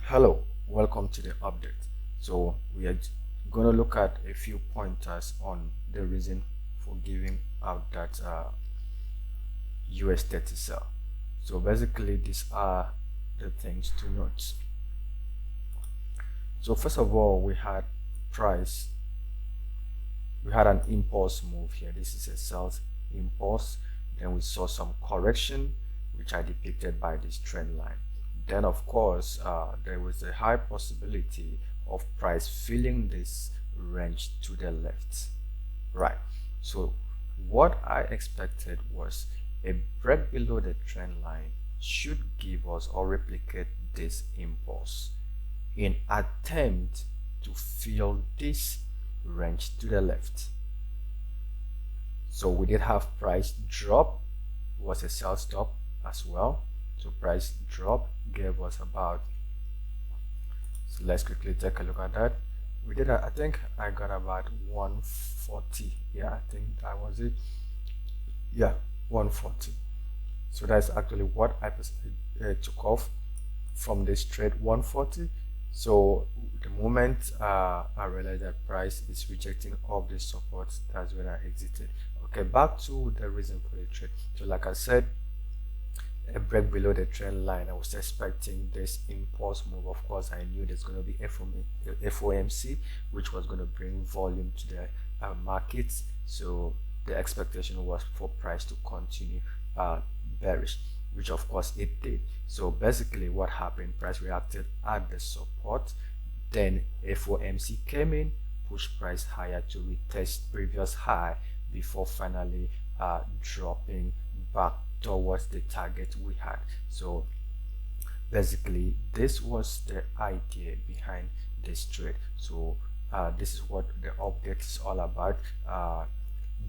Hello, welcome to the update. So we are going to look at a few pointers on the reason for giving out that US30 sell. So basically these are the things to note. So first of all, we had price. We had an impulse move here. This is a sales impulse. Then we saw some correction, which are depicted by this trend line. Then of course there was a high possibility of price filling this range to the left, right? So what I expected was a break below the trend line should give us or replicate this impulse in attempt to fill this range to the left. So we did have price drop, was a sell stop as well. So price drop gave us about, so let's quickly take a look at that. We did I think I got about 140. Yeah, I think that was it. Yeah, 140. So that's actually what I took off from this trade, 140. So the moment I realized that price is rejecting all the supports, that's when I exited. Okay, back to the reason for the trade. So like I said, a break below the trend line. I was expecting this impulse move. Of course, I knew there's going to be FOMC, which was going to bring volume to the markets. So the expectation was for price to continue bearish, which of course it did. So basically what happened, price reacted at the support, then FOMC came in, pushed price higher to retest previous high before finally dropping back towards the target we had. So basically this was the idea behind this trade. So this is what the update is all about,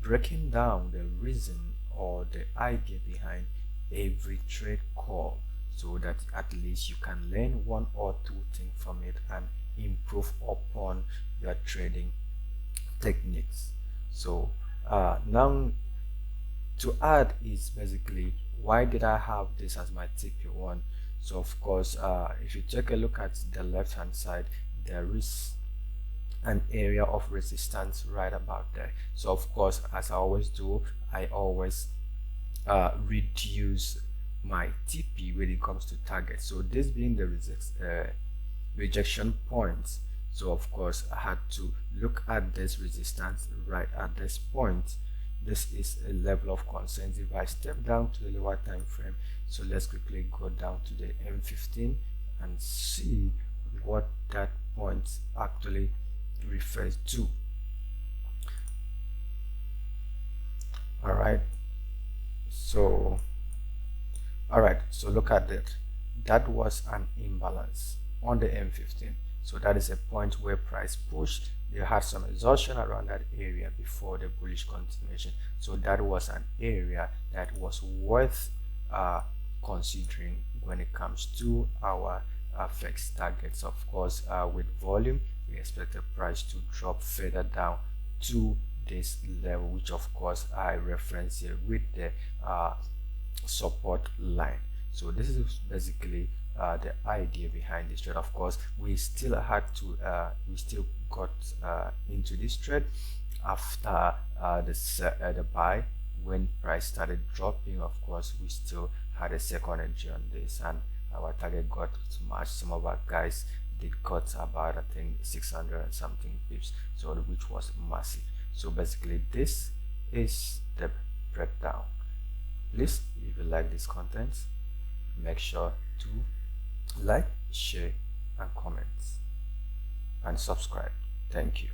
breaking down the reason or the idea behind every trade call, so that at least you can learn one or two things from it and improve upon your trading techniques. So now to add is basically, why did I have this as my TP1? So of course if you take a look at the left hand side, there is an area of resistance right about there. So of course, as I always do, I always reduce my TP when it comes to target. So this being the rejection point, so of course I had to look at this resistance right at this point. This is a level of concern. If I step down to the lower time frame, so let's quickly go down to the M15 and see what that point actually refers to. All right, so look at that. That was an imbalance on the M15. So that is a point where price pushed. They had some exhaustion around that area before the bullish continuation. So that was an area that was worth considering when it comes to our fixed targets. Of course, with volume, we expect the price to drop further down to this level, which of course I reference here with the support line. So this is basically the idea behind this trade. Of course, we still got into this trade after the buy. When price started dropping, of course we still had a second entry on this, and our target got smashed. Some of our guys did cut about, I think, 600 and something pips, so which was massive. So basically this is the breakdown. Please, if you like this content, make sure to like, share and comment and subscribe. Thank you.